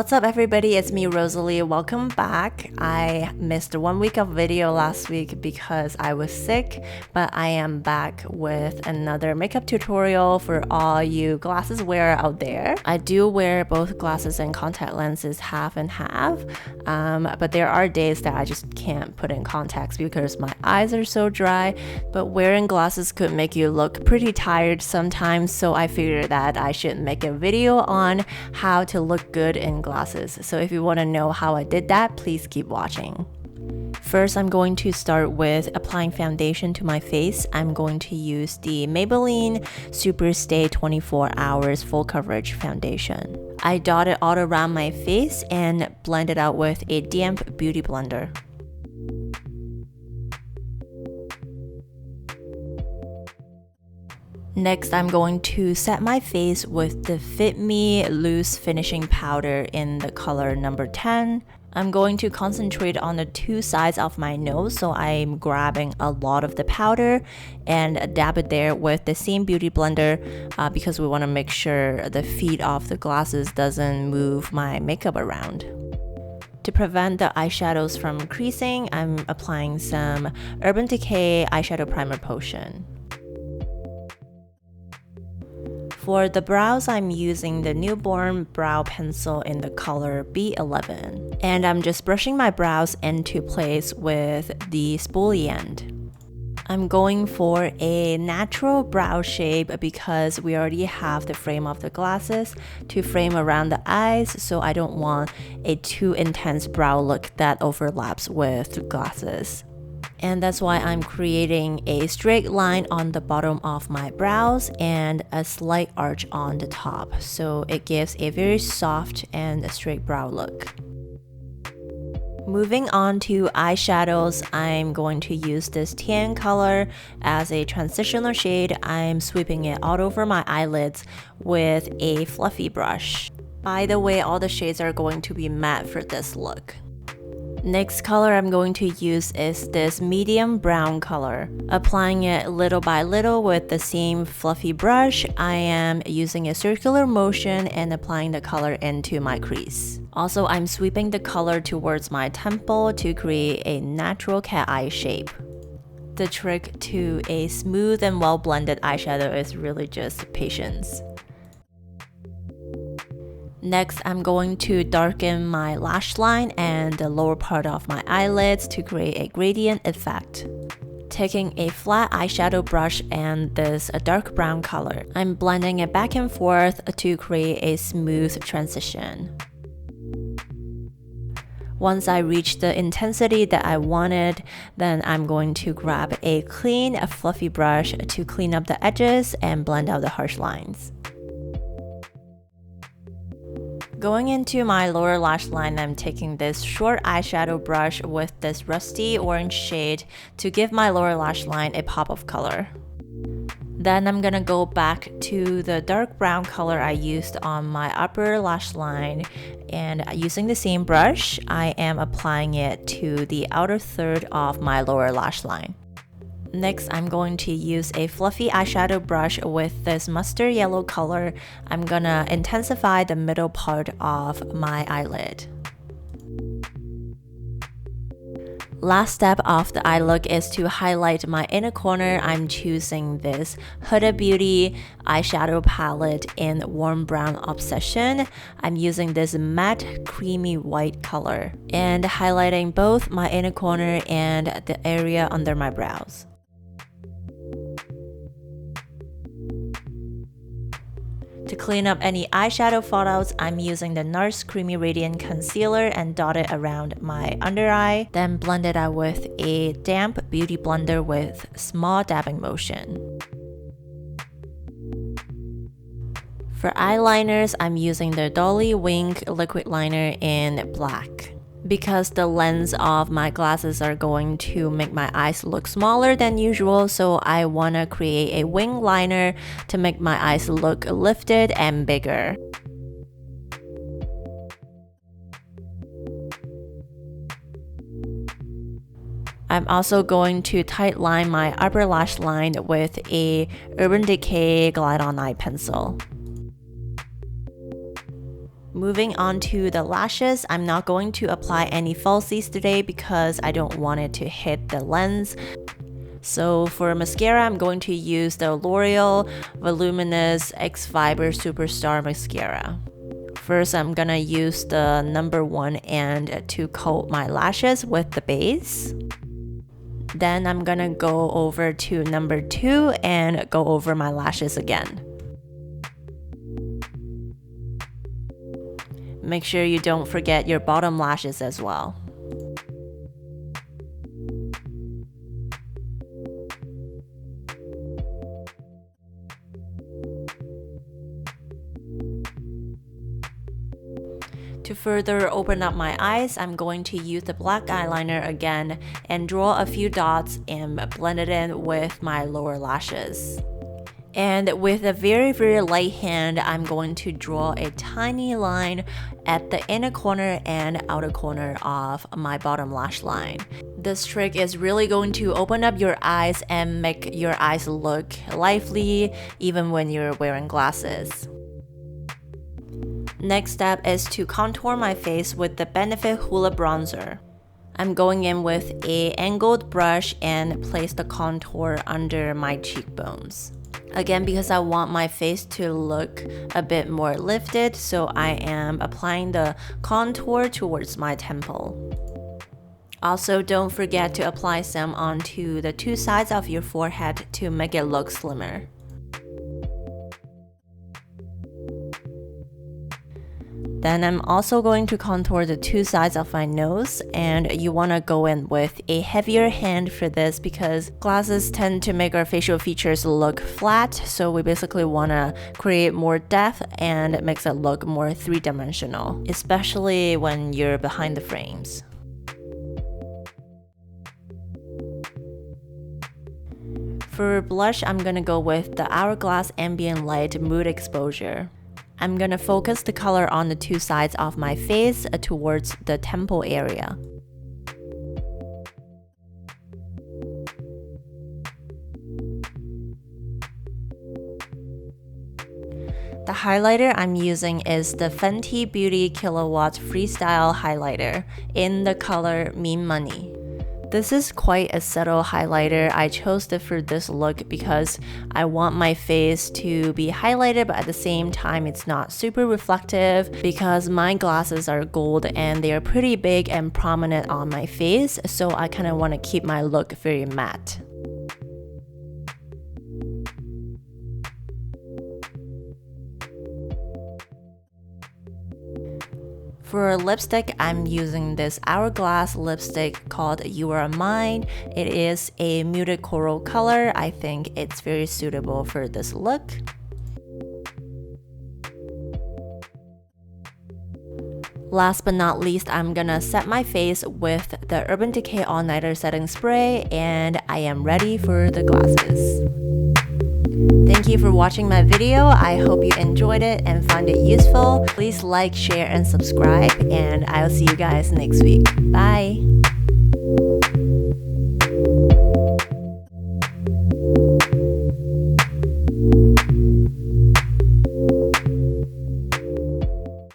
What's up everybody, it's me Rosalie. Welcome back. I missed 1 week of video last week because I was sick, but I am back with another makeup tutorial for all you glasses wearer out there. I do wear both glasses and contact lenses half and half, but there are days that I just can't put in contacts because my eyes are so dry, but wearing glasses could make you look pretty tired sometimes, so I figured that I should make a video on how to look good in glasses. So if you want to know how I did that, please keep watching. First, I'm going to start with applying foundation to my face. I'm going to use the Maybelline Super Stay 24 Hours Full Coverage Foundation. I dot it all around my face and blend it out with a damp beauty blender. Next, I'm going to set my face with the Fit Me Loose Finishing Powder in the color number 10. I'm going to concentrate on the two sides of my nose, so I'm grabbing a lot of the powder and dab it there with the same beauty blender because we want to make sure the feet of the glasses doesn't move my makeup around. To prevent the eyeshadows from creasing, I'm applying some Urban Decay Eyeshadow Primer Potion. For the brows, I'm using the Newborn Brow Pencil in the color B11. And I'm just brushing my brows into place with the spoolie end. I'm going for a natural brow shape because we already have the frame of the glasses to frame around the eyes, so I don't want a too intense brow look that overlaps with the glasses. And that's why I'm creating a straight line on the bottom of my brows and a slight arch on the top, so it gives a very soft and straight brow look. Moving on to eyeshadows, I'm going to use this tan color as a transitional shade. I'm sweeping it all over my eyelids with a fluffy brush. By the way, all the shades are going to be matte for this look. Next color I'm going to use is this medium brown color. Applying it little by little with the same fluffy brush, I am using a circular motion and applying the color into my crease. Also, I'm sweeping the color towards my temple to create a natural cat eye shape. The trick to a smooth and well blended eyeshadow is really just patience. Next, I'm going to darken my lash line and the lower part of my eyelids to create a gradient effect. Taking a flat eyeshadow brush and this dark brown color, I'm blending it back and forth to create a smooth transition. Once I reach the intensity that I wanted, then I'm going to grab a clean, fluffy brush to clean up the edges and blend out the harsh lines. Going into my lower lash line, I'm taking this short eyeshadow brush with this rusty orange shade to give my lower lash line a pop of color. Then I'm gonna go back to the dark brown color I used on my upper lash line, and using the same brush, I am applying it to the outer third of my lower lash line. Next, I'm going to use a fluffy eyeshadow brush with this mustard yellow color. I'm gonna intensify the middle part of my eyelid. Last step of the eye look is to highlight my inner corner. I'm choosing this Huda Beauty eyeshadow palette in Warm Brown Obsession. I'm using this matte creamy white color and highlighting both my inner corner and the area under my brows. To clean up any eyeshadow fallouts, I'm using the NARS Creamy Radiant Concealer and dot it around my under eye, then blend it out with a damp beauty blender with small dabbing motion. For eyeliners, I'm using the Dolly Wink liquid liner in black. Because the lens of my glasses are going to make my eyes look smaller than usual, so I want to create a wing liner to make my eyes look lifted and bigger. I'm also going to tight line my upper lash line with a Urban Decay Glide On Eye pencil. Moving on to the lashes, I'm not going to apply any falsies today because I don't want it to hit the lens. So for mascara, I'm going to use the L'Oreal Voluminous X Fiber Superstar Mascara. First, I'm gonna use the number 1 and to coat my lashes with the base. Then I'm gonna go over to number 2 and go over my lashes again. Make sure you don't forget your bottom lashes as well. To further open up my eyes, I'm going to use the black eyeliner again and draw a few dots and blend it in with my lower lashes. And with a very light hand, I'm going to draw a tiny line at the inner corner and outer corner of my bottom lash line. This trick is really going to open up your eyes and make your eyes look lively even when you're wearing glasses. Next step is to contour my face with the Benefit Hoola Bronzer. I'm going in with an angled brush and place the contour under my cheekbones. Again, because I want my face to look a bit more lifted, so I am applying the contour towards my temple. Also, don't forget to apply some onto the 2 sides of your forehead to make it look slimmer. Then I'm also going to contour the 2 sides of my nose, and you want to go in with a heavier hand for this because glasses tend to make our facial features look flat, so we basically want to create more depth and it makes it look more 3-dimensional, especially when you're behind the frames. For blush, I'm gonna go with the Hourglass Ambient Light Mood Exposure. I'm gonna focus the color on the 2 sides of my face towards the temple area. The highlighter I'm using is the Fenty Beauty Kilowatt Freestyle Highlighter in the color Mean Money. This is quite a subtle highlighter. I chose it for this look because I want my face to be highlighted, but at the same time it's not super reflective because my glasses are gold and they are pretty big and prominent on my face, so I kind of want to keep my look very matte. For lipstick, I'm using this Hourglass lipstick called You Are Mine. It is a muted coral color. I think it's very suitable for this look. Last but not least, I'm gonna set my face with the Urban Decay All Nighter Setting Spray, and I am ready for the glasses. Thank you for watching my video. I hope you enjoyed it and found it useful. Please like, share, and subscribe, and I'll see you guys next week. Bye!